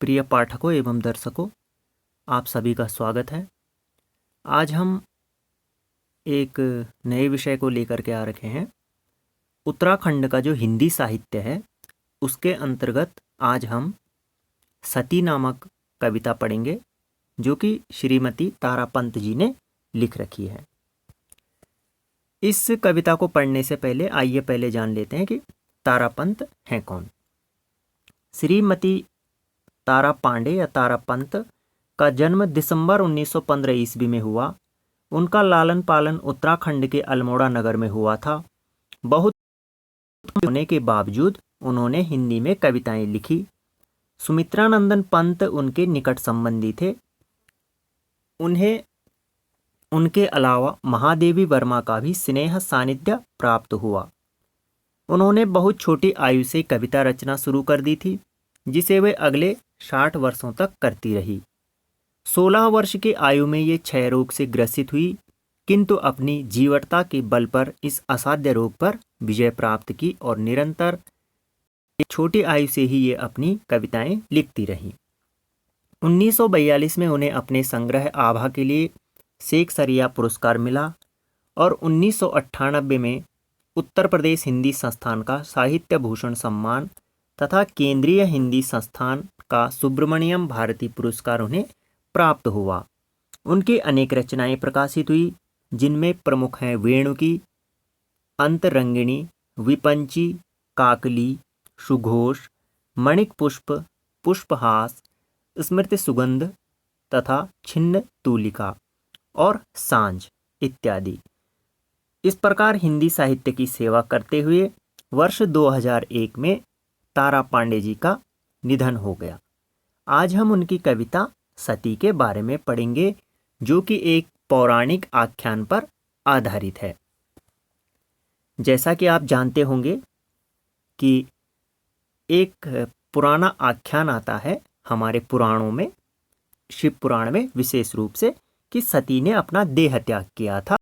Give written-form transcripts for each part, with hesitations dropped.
प्रिय पाठकों एवं दर्शकों, आप सभी का स्वागत है। आज हम एक नए विषय को लेकर के आ रखे हैं। उत्तराखंड का जो हिंदी साहित्य है उसके अंतर्गत आज हम सती नामक कविता पढ़ेंगे, जो कि श्रीमती तारापंत जी ने लिख रखी है। इस कविता को पढ़ने से पहले आइए पहले जान लेते हैं कि तारापंत हैं कौन। श्रीमती तारा पांडे या तारापंत का जन्म दिसंबर 1915 ईस्वी में हुआ। उनका लालन पालन उत्तराखंड के अल्मोड़ा नगर में हुआ था। बहुत होने के बावजूद उन्होंने हिंदी में कविताएं लिखी। सुमित्रानंदन पंत उनके निकट संबंधी थे। उन्हें उनके अलावा महादेवी वर्मा का भी स्नेह सानिध्य प्राप्त हुआ। उन्होंने बहुत छोटी आयु से कविता रचना शुरू कर दी थी, जिसे वे अगले 60 वर्षों तक करती रही। 16 वर्ष की आयु में ये क्षय रोग से ग्रसित हुई, किंतु अपनी जीवटता के बल पर इस असाध्य रोग पर विजय प्राप्त की और निरंतर छोटी आयु से ही ये अपनी कविताएं लिखती रहीं। 1942 में उन्हें अपने संग्रह आभा के लिए शेखसरिया पुरस्कार मिला और 1998 में उत्तर प्रदेश हिंदी संस्थान का साहित्य भूषण सम्मान तथा केंद्रीय हिंदी संस्थान का सुब्रमण्यम भारती पुरस्कार उन्हें प्राप्त हुआ। उनकी अनेक रचनाएं प्रकाशित हुई, जिनमें प्रमुख हैं वेणुकी, अंतरंगिणी, विपंची, काकली, सुघोष, मणिक पुष्प, पुष्पहास, स्मृति सुगंध तथा छिन्न तूलिका और सांझ इत्यादि। इस प्रकार हिंदी साहित्य की सेवा करते हुए वर्ष 2001 में तारा पांडे जी का निधन हो गया। आज हम उनकी कविता सती के बारे में पढ़ेंगे, जो कि एक पौराणिक आख्यान पर आधारित है। जैसा कि आप जानते होंगे कि एक पुराना आख्यान आता है हमारे पुराणों में, शिव पुराण में विशेष रूप से, कि सती ने अपना देह त्याग किया था।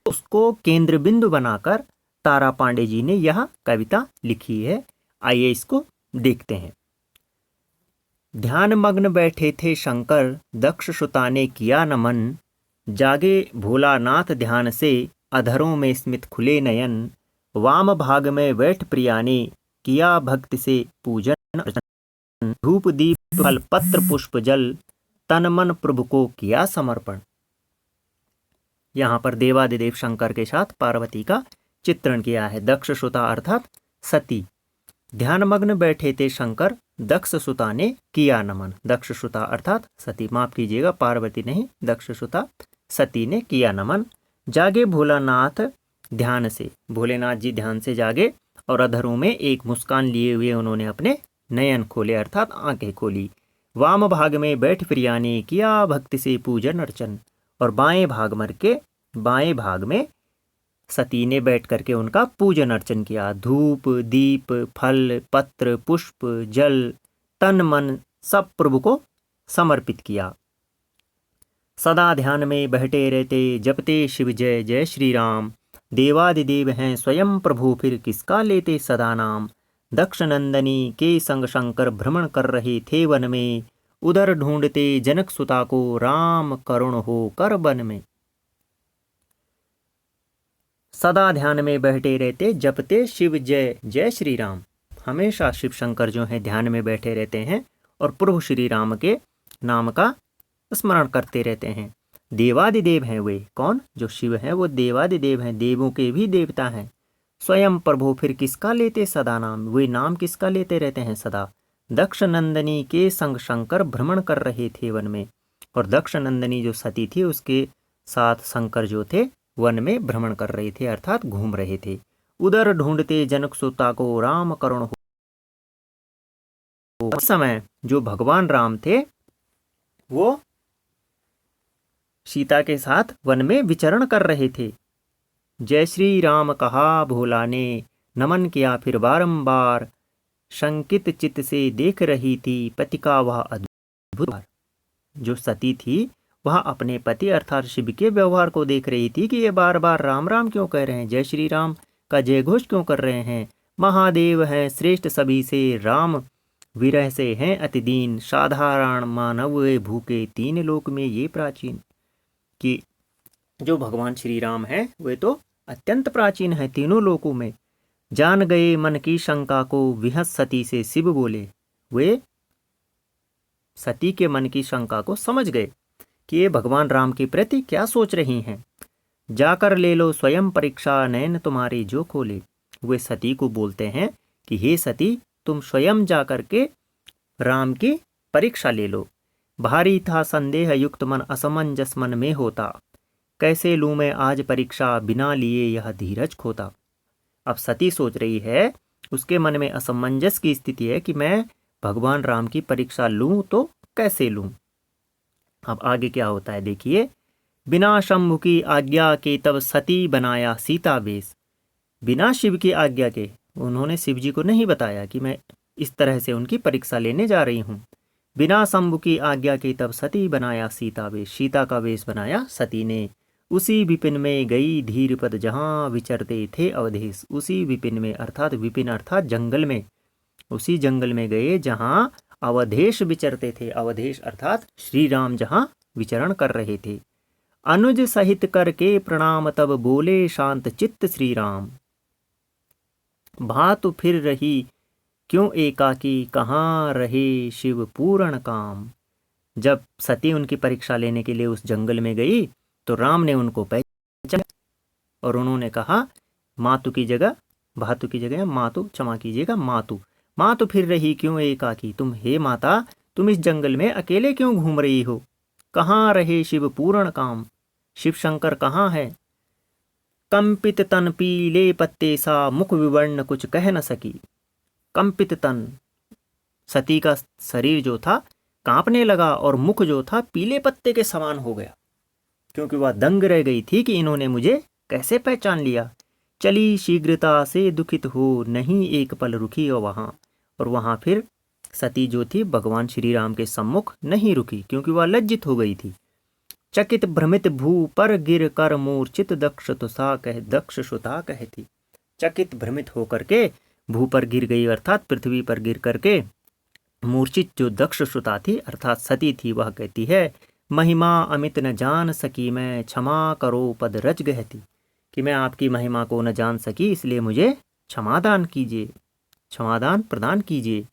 उसको केंद्र बिंदु बनाकर तारा पांडे जी ने यह कविता लिखी है। आइए इसको देखते हैं। ध्यान मग्न बैठे थे शंकर, दक्ष सुता ने किया नमन। जागे भोलानाथ ध्यान से, अधरों में स्मित खुले नयन। वाम भाग में बैठ प्रिया ने, किया भक्ति से पूजन अर्चन। धूप दीप फल पत्र पुष्प जल, तन मन प्रभु को किया समर्पण। यहाँ पर देवादिदेव शंकर के साथ पार्वती का चित्रण किया है। दक्ष सुता अर्थात सती। ध्यानमग्न बैठे थे शंकर, दक्ष सुता ने किया नमन। दक्ष सुता अर्थात सती, माफ कीजिएगा, पार्वती नहीं, दक्ष सुता सती ने किया नमन। जागे भोलानाथ ध्यान से, भोलेनाथ जी ध्यान से जागे और अधरों में एक मुस्कान लिए हुए उन्होंने अपने नयन खोले अर्थात आंखें खोली। वाम भाग में बैठ प्रिया ने, किया भक्ति से पूजन अर्चन। और बाएं भाग में सती ने बैठ करके उनका पूजन अर्चन किया। धूप दीप फल पत्र पुष्प जल तन मन सब प्रभु को समर्पित किया। सदा ध्यान में बहटे रहते, जपते शिव जय जय श्री राम। देवादिदेव हैं स्वयं प्रभु, फिर किसका लेते सदा नाम। दक्ष नंदनी के संग शंकर भ्रमण कर रहे थे वन में। उधर ढूंढते जनक सुता को, राम करुण हो कर वन में। सदा ध्यान में बैठे रहते, जपते शिव जय जय श्री राम। हमेशा शिव शंकर जो हैं ध्यान में बैठे रहते हैं और प्रभु श्री राम के नाम का स्मरण करते रहते हैं। देवादिदेव हैं वे, कौन? जो शिव हैं वो देवादिदेव हैं, देवों के भी देवता हैं। स्वयं प्रभु, फिर किसका लेते सदा नाम, वे नाम किसका लेते रहते हैं सदा। दक्ष नंदनी के संग शंकर भ्रमण कर रहे थे वन में। और दक्ष नंदनी जो सती थी उसके साथ शंकर जो थे वन में भ्रमण कर रहे थे अर्थात घूम रहे थे। उधर ढूंढते जनक सुता को, राम करुण हो। उस समय जो भगवान राम थे वो सीता के साथ वन में विचरण कर रहे थे। जय श्री राम कहा भोला ने, नमन किया फिर बारंबार। शंकित चित्त से देख रही थी पति का वह अद्भुत। जो सती थी वह अपने पति अर्थात शिव के व्यवहार को देख रही थी कि ये बार बार राम राम क्यों कह रहे हैं, जय श्री राम का जय घोष क्यों कर रहे हैं। महादेव हैं श्रेष्ठ सभी से, राम विरह से हैं अतिदीन, साधारण मानव वे भूखे, तीन लोक में ये प्राचीन। कि जो भगवान श्री राम है वे तो अत्यंत प्राचीन है तीनों लोकों में। जान गए मन की शंका को, विहस सती से शिव बोले। वे सती के मन की शंका को समझ गए कि ये भगवान राम के प्रति क्या सोच रही हैं। जाकर ले लो स्वयं परीक्षा, नयन तुम्हारे जो खोले। वे सती को बोलते हैं कि हे सती, तुम स्वयं जाकर के राम की परीक्षा ले लो। भारी था संदेह युक्त मन, असमंजस मन में होता, कैसे लूं मैं आज परीक्षा, बिना लिए यह धीरज खोता। अब सती सोच रही है, उसके मन में असमंजस की स्थिति है कि मैं भगवान राम की परीक्षा लूं तो कैसे लूं। अब आगे क्या होता है देखिए। बिना शंभु की आज्ञा के तब सती बनाया सीता वेश। बिना शिव की आज्ञा के उन्होंने शिव जी को नहीं बताया कि मैं इस तरह से उनकी परीक्षा लेने जा रही हूँ। बिना शंभु की आज्ञा के तब सती बनाया सीता वेश, सीता का वेश बनाया सती ने। उसी विपिन में गई धीर पद, जहाँ विचरते थे अवधेश। उसी विपिन में, अर्थात विपिन अर्थात जंगल में, उसी जंगल में गए जहाँ अवधेश विचरते थे। अवधेश अर्थात श्री राम जहाँ विचरण कर रहे थे। अनुज सहित करके प्रणाम, तब बोले शांत चित्त श्री राम। भातु फिर रही क्यों एकाकी, कहाँ रहे शिव पूर्ण काम। जब सती उनकी परीक्षा लेने के लिए उस जंगल में गई तो राम ने उनको पहचाना और उन्होंने कहा मातु की जगह, भातु की जगह मातु, क्षमा कीजिएगा मातु। मातु फिर रही क्यों एकाकी, तुम हे माता तुम इस जंगल में अकेले क्यों घूम रही हो। कहाँ रहे शिव पूर्ण काम, शिव शंकर कहाँ है। कंपित तन पीले पत्ते सा, मुख विवर्ण कुछ कह न सकी। कंपित तन, सती का शरीर जो था कांपने लगा और मुख जो था पीले पत्ते के समान हो गया, क्योंकि वह दंग रह गई थी कि इन्होंने मुझे कैसे पहचान लिया। चली शीघ्रता से दुखित हो, नहीं एक पल रुकी और वहां फिर सती जो थी भगवान श्री राम के सम्मुख नहीं रुकी, क्योंकि वह लज्जित हो गई थी। चकित भ्रमित भू पर गिर कर मूर्छित, दक्ष सुता कहती। चकित भ्रमित होकर के भू पर गिर गई, अर्थात पृथ्वी पर गिर करके मूर्छित जो दक्ष सुता थी अर्थात सती थी, वह कहती है महिमा अमित न जान सकी मैं, क्षमा करो पद रज गहती। कि मैं आपकी महिमा को न जान सकी, इसलिए मुझे क्षमादान कीजिए, क्षमादान प्रदान कीजिए।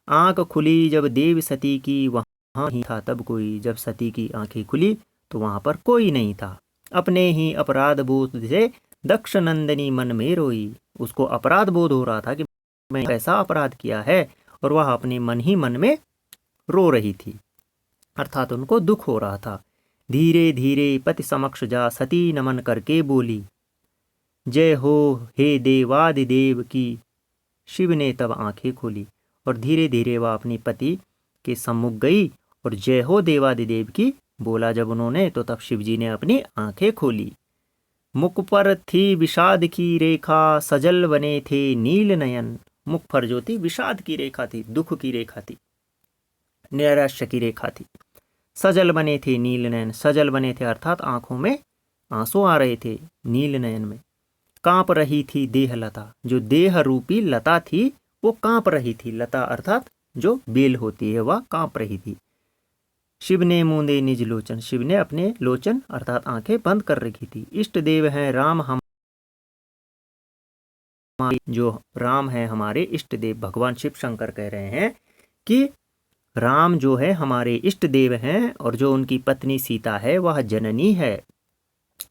आंख खुली जब देव सती की, वहाँ ही था तब कोई। जब सती की आंखें खुली तो वहां पर कोई नहीं था। अपने ही अपराध बोध से दक्ष नंदनी मन में रोई। उसको अपराध बोध हो रहा था कि मैं ऐसा अपराध किया है, और वह अपने मन ही मन में रो रही थी, अर्थात उनको दुख हो रहा था। धीरे धीरे पति समक्ष जा, सती नमन करके बोली, जय हो हे देवादिदेव की। शिव ने तब आंखें खोली और धीरे धीरे वह अपनी पति के सम्मुख गई और जय हो देवादिदेव की बोला जब उन्होंने, तो तब शिव जी ने अपनी आंखें खोली। मुख पर थी विषाद की रेखा, सजल बने थे नील नयन। मुख पर जो थी विषाद की रेखा थी, दुख की रेखा थी, नैराश्य की रेखा थी। सजल बने थे नील नयन, सजल बने थे अर्थात आंखों में आंसू आ रहे थे नील नयन में। कांप रही थी देह लता, जो देह रूपी लता थी वो कांप रही थी। लता अर्थात जो बेल होती है वह कांप रही थी। शिव ने मूंदे निज लोचन, शिव ने अपने लोचन अर्थात आंखें बंद कर रखी थी। इष्ट देव हैं राम हम, जो राम है हमारे इष्ट देव, भगवान शिव शंकर कह रहे हैं कि राम जो है हमारे इष्ट देव हैं, और जो उनकी पत्नी सीता है वह जननी है,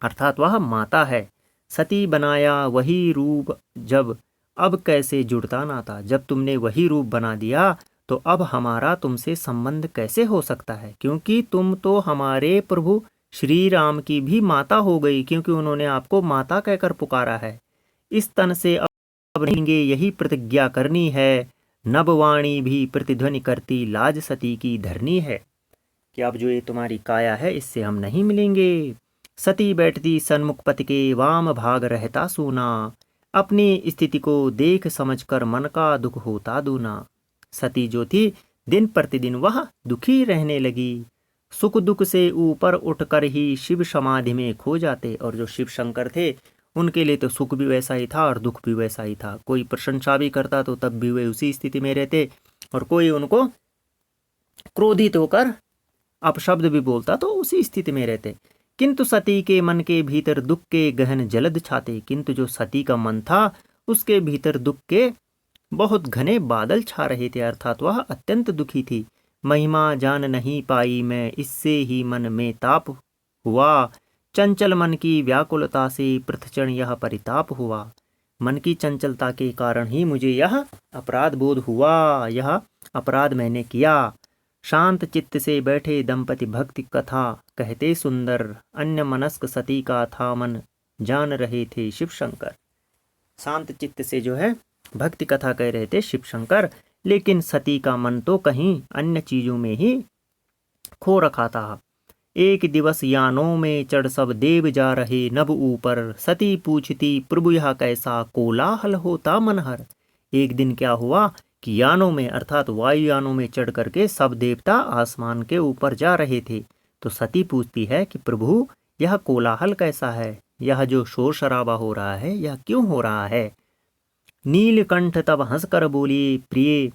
अर्थात वह माता है। सती बनाया वही रूप जब, अब कैसे जुड़ता नाता। जब तुमने वही रूप बना दिया तो अब हमारा तुमसे संबंध कैसे हो सकता है, क्योंकि तुम तो हमारे प्रभु श्री राम की भी माता हो गई, क्योंकि उन्होंने आपको माता कहकर पुकारा है। इस तन से अब रहेंगे यही प्रतिज्ञा करनी है, नभवाणी भी प्रतिध्वनि करती लाज सती की धरनी है। कि अब जो ये तुम्हारी काया है इससे हम नहीं मिलेंगे। सती बैठती सन्मुख पति के, वाम भाग रहता सूना। अपनी स्थिति को देख समझकर मन का दुख होता दूना। सती जो थी दिन प्रतिदिन वह दुखी रहने लगी। सुख दुख से ऊपर उठकर ही शिव समाधि में खो जाते। और जो शिव शंकर थे उनके लिए तो सुख भी वैसा ही था और दुख भी वैसा ही था। कोई प्रशंसा भी करता तो तब भी वे उसी स्थिति में रहते, और कोई उनको क्रोधित होकर अपशब्द भी बोलता तो उसी स्थिति में रहते। किंतु सती के मन के भीतर दुख के गहन जलद छाते। किंतु जो सती का मन था उसके भीतर दुख के बहुत घने बादल छा रहे थे, अर्थात वह अत्यंत दुखी थी। महिमा जान नहीं पाई मैं, इससे ही मन में ताप हुआ। चंचल मन की व्याकुलता से पृथचरण यह परिताप हुआ। मन की चंचलता के कारण ही मुझे यह अपराध बोध हुआ, यह अपराध मैंने किया। शांत चित्त से बैठे दंपति भक्ति कथा कहते सुंदर, अन्य मनस्क सती का था मन जान रहे थे शिव शंकर। शांत चित्त से जो है भक्ति कथा कह रहे थे शिव शंकर, लेकिन सती का मन तो कहीं अन्य चीजों में ही खो रखा था। एक दिवस यानों में चढ़ सब देव जा रहे नभ ऊपर, सती पूछती प्रभु यह कैसा कोलाहल होता मनहर। एक दिन क्या हुआ कि यानों में अर्थात वायुयानों में चढ़ करके सब देवता आसमान के ऊपर जा रहे थे। तो सती पूछती है कि प्रभु यह कोलाहल कैसा है, यह जो शोर शराबा हो रहा है यह क्यों हो रहा है। नीलकंठ तब हंसकर बोले प्रिय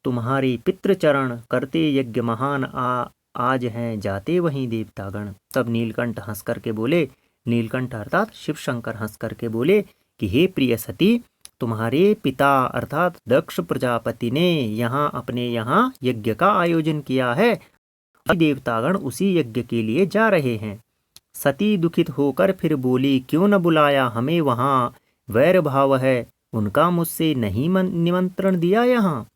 तुम्हारे पितृचरण करते यज्ञ महान आज हैं जाते वहीं देवतागण। तब नीलकंठ हंस करके बोले, नीलकंठ अर्थात शिव शंकर हंस करके बोले कि हे प्रिय सती, तुम्हारे पिता अर्थात दक्ष प्रजापति ने अपने यहाँ यज्ञ का आयोजन किया है, देवतागण उसी यज्ञ के लिए जा रहे हैं। सती दुखित होकर फिर बोली क्यों न बुलाया हमें वहाँ, वैर भाव है उनका मुझसे नहीं निमंत्रण दिया यहाँ।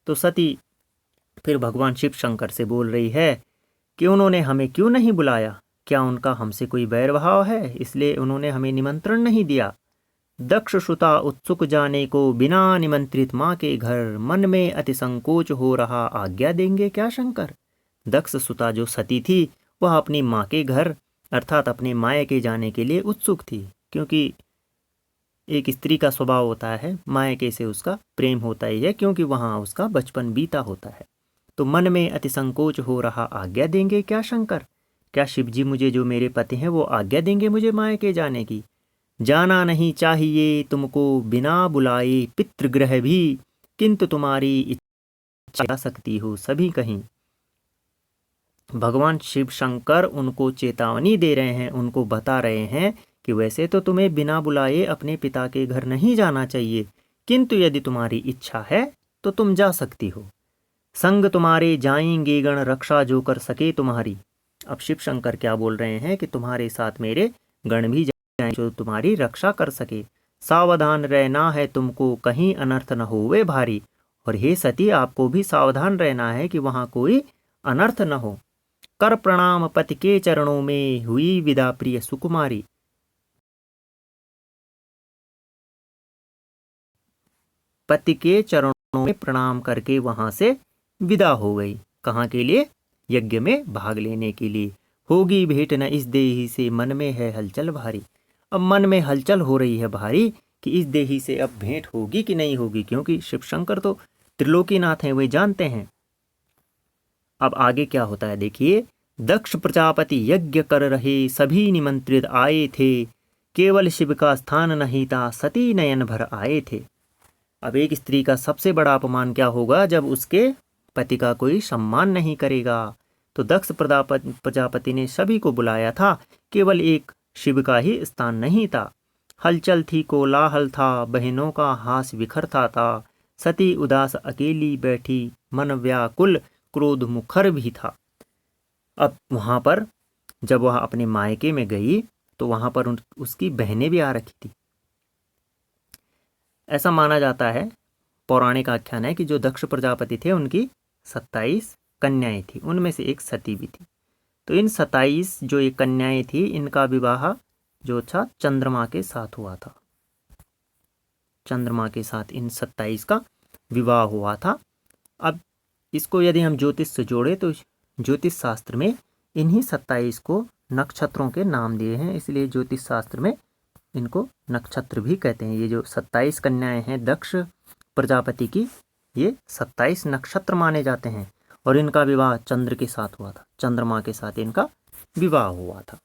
तो सती फिर भगवान शिव शंकर से बोल रही है कि उन्होंने हमें क्यों नहीं बुलाया, क्या उनका हमसे कोई वैर भाव है इसलिए उन्होंने हमें निमंत्रण नहीं दिया। दक्ष श्रुता उत्सुक जाने को बिना निमंत्रित माँ के घर, मन में अति संकोच हो रहा आज्ञा देंगे क्या शंकर। दक्ष सुता जो सती थी वह अपनी माँ के घर अर्थात अपने मायके जाने के लिए उत्सुक थी, क्योंकि एक स्त्री का स्वभाव होता है मायके से उसका प्रेम होता ही है, क्योंकि वहाँ उसका बचपन बीता होता है। तो मन में अति संकोच हो रहा आज्ञा देंगे क्या शंकर, क्या शिव जी मुझे जो मेरे पति हैं वो आज्ञा देंगे मुझे मायके जाने की। जाना नहीं चाहिए तुमको बिना बुलाए पितृगृह भी, किंतु तुम्हारी इच्छा जा सकती हो सभी कहीं। भगवान शिव शंकर उनको चेतावनी दे रहे हैं, उनको बता रहे हैं कि वैसे तो तुम्हें बिना बुलाए अपने पिता के घर नहीं जाना चाहिए, किंतु यदि तुम्हारी इच्छा है तो तुम जा सकती हो। संग तुम्हारे जाएंगे गण रक्षा जो कर सके तुम्हारी। अब शिव शंकर क्या बोल रहे हैं कि तुम्हारे साथ मेरे गण भी जाएं जो तुम्हारी रक्षा कर सके। सावधान रहना है तुमको कहीं अनर्थ न होवे भारी। और हे सती आपको भी सावधान रहना है कि वहां कोई अनर्थ न हो। कर प्रणाम पति के चरणों में हुई विदा प्रिय सुकुमारी। पति के चरणों में प्रणाम करके वहां से विदा हो गई। कहाँ के लिए, यज्ञ में भाग लेने के लिए। होगी भेंट न इस देही से मन में है हलचल भारी। अब मन में हलचल हो रही है भारी कि इस देही से अब भेंट होगी कि नहीं होगी, क्योंकि शिव शंकर तो त्रिलोकीनाथ हैं, वे जानते हैं। अब आगे क्या होता है देखिए। दक्ष प्रजापति यज्ञ कर रहे सभी निमंत्रित आए थे, केवल शिव का स्थान नहीं था सती नयन भर आए थे। अब एक स्त्री का सबसे बड़ा अपमान क्या होगा जब उसके पति का कोई सम्मान नहीं करेगा। तो दक्ष प्रजापति ने सभी को बुलाया था, केवल एक शिव का ही स्थान नहीं था। हलचल थी कोलाहल था, बहनों का हास बिखरता था। सती उदास अकेली बैठी, मन व्याकुल क्रोध मुखर भी था। अब वहां पर जब वह अपने मायके में गई तो वहां पर उसकी बहनें भी आ रखी थी। ऐसा माना जाता है, पौराणिक आख्यान है कि जो दक्ष प्रजापति थे उनकी 27 कन्याएं थी, उनमें से एक सती भी थी। तो इन 27 जो ये कन्याएं थी इनका विवाह जो था चंद्रमा के साथ हुआ था। चंद्रमा के साथ इन 27 का विवाह हुआ था। अब इसको यदि हम ज्योतिष से जोड़े तो ज्योतिष शास्त्र में इन्हीं 27 को नक्षत्रों के नाम दिए हैं, इसलिए ज्योतिष शास्त्र में इनको नक्षत्र भी कहते हैं। ये जो 27 कन्याएं हैं दक्ष प्रजापति की, ये 27 नक्षत्र माने जाते हैं और इनका विवाह चंद्र के साथ हुआ था, चंद्रमा के साथ इनका विवाह हुआ था।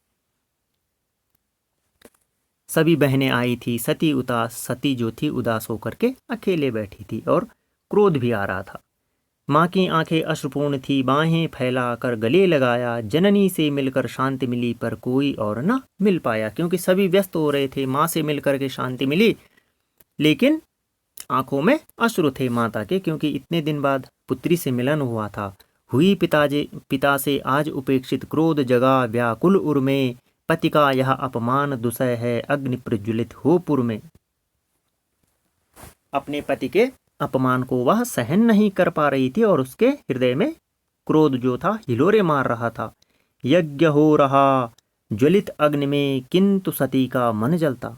सभी बहनें आई थी, सती जो थी उदास होकर के अकेले बैठी थी और क्रोध भी आ रहा था। माँ की आंखें अश्रुपूर्ण थी, बाहें फैला कर गले लगाया, जननी से मिलकर शांति मिली पर कोई और न मिल पाया। क्योंकि सभी व्यस्त हो रहे थे, माँ से मिलकर के शांति मिली, लेकिन आंखों में अश्रु थे माता के, क्योंकि इतने दिन बाद पुत्री से मिलन हुआ था। हुई पिता से आज उपेक्षित, क्रोध जगा व्याकुल उर में, पति का यह अपमान दुसह है, अग्नि प्रज्वलित हो पुर में। अपने पति के अपमान को वह सहन नहीं कर पा रही थी और उसके हृदय में क्रोध जो था हिलोरे मार रहा था। यज्ञ हो रहा ज्वलित अग्नि में, किंतु सती का मन जलता।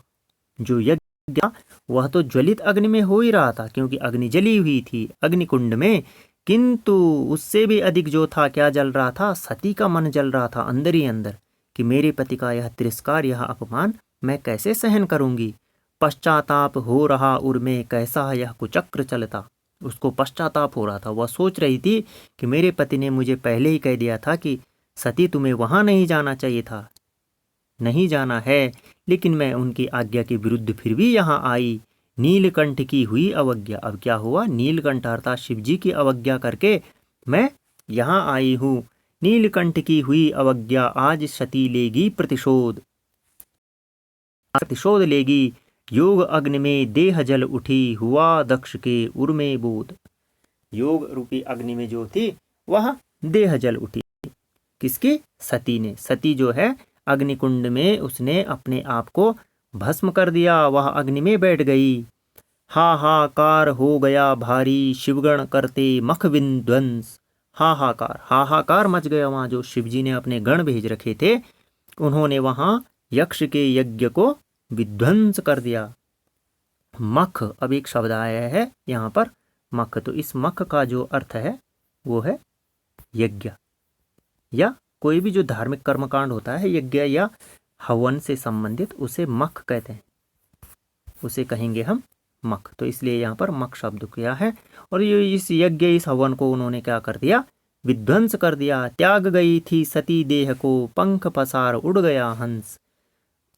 जो यज्ञ वह तो ज्वलित अग्नि में हो ही रहा था, क्योंकि अग्नि जली हुई थी अग्निकुंड में, किंतु उससे भी अधिक जो था क्या जल रहा था, सती का मन जल रहा था अंदर ही अंदर, कि मेरे पति का यह तिरस्कार, यह अपमान मैं कैसे सहन करूंगी। पश्चाताप हो रहा उर में, कैसा यह कुचक्र चलता। उसको पश्चाताप हो रहा था, वह सोच रही थी कि मेरे पति ने मुझे पहले ही कह दिया था कि सती तुम्हें वहां नहीं जाना चाहिए था, नहीं जाना है, लेकिन मैं उनकी आज्ञा के विरुद्ध फिर भी यहाँ आई। नीलकंठ की हुई अवज्ञा, अब क्या हुआ, नीलकंठ अर्थात शिवजी की अवज्ञा करके मैं यहाँ आई हूँ। नीलकंठ की हुई अवज्ञा, आज सती लेगी प्रतिशोध, प्रतिशोध लेगी। योग अग्नि में देह जल उठी, हुआ दक्ष के उर में बोध। योग रूपी अग्नि में जो थी वह देह जल उठी, किसकी, सती ने। सती जो है अग्निकुंड में उसने अपने आप को भस्म कर दिया, वह अग्नि में बैठ गई। हाहाकार हो गया भारी, शिवगण करते मख विध्वंस। हाहाकार, हाहाकार मच गया वहां। जो शिवजी ने अपने गण भेज रखे थे, उन्होंने वहां यक्ष के यज्ञ को विध्वंस कर दिया। मख, अब एक शब्द आया है यहाँ पर, मख। तो इस मख का जो अर्थ है वो है यज्ञ, या कोई भी जो धार्मिक कर्मकांड होता है यज्ञ या हवन से संबंधित, उसे मख कहते हैं, उसे कहेंगे हम मख। तो इसलिए यहाँ पर मख शब्द किया है। और ये इस यज्ञ, इस हवन को उन्होंने क्या कर दिया, विध्वंस कर दिया। त्याग गई थी सती देह को, पंख पसार उड़ गया हंस।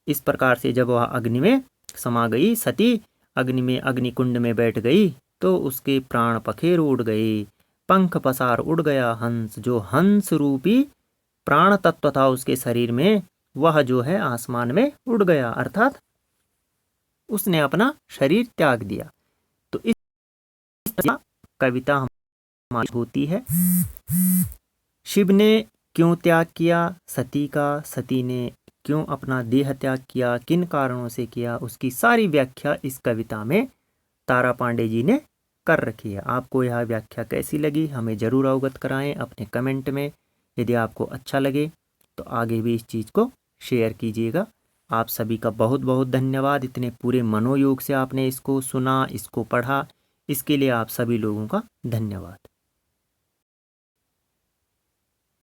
इस प्रकार से जब वह अग्नि में समा गई सती, अग्नि में, अग्निकुंड में बैठ गई, तो उसके प्राण पखेर उड़ गए। पंख पसार उड़ गया हंस, जो हंस रूपी प्राण तत्व था उसके शरीर में, वह जो है आसमान में उड़ गया, अर्थात उसने अपना शरीर त्याग दिया। तो इस कविता हमारी होती है। शिव ने क्यों त्याग किया सती का, सती ने क्यों अपना देह त्याग किया, किन कारणों से किया, उसकी सारी व्याख्या इस कविता में तारा पांडे जी ने कर रखी है। आपको यह व्याख्या कैसी लगी हमें ज़रूर अवगत कराएं अपने कमेंट में। यदि आपको अच्छा लगे तो आगे भी इस चीज़ को शेयर कीजिएगा। आप सभी का बहुत बहुत धन्यवाद। इतने पूरे मनोयोग से आपने इसको सुना, इसको पढ़ा, इसके लिए आप सभी लोगों का धन्यवाद।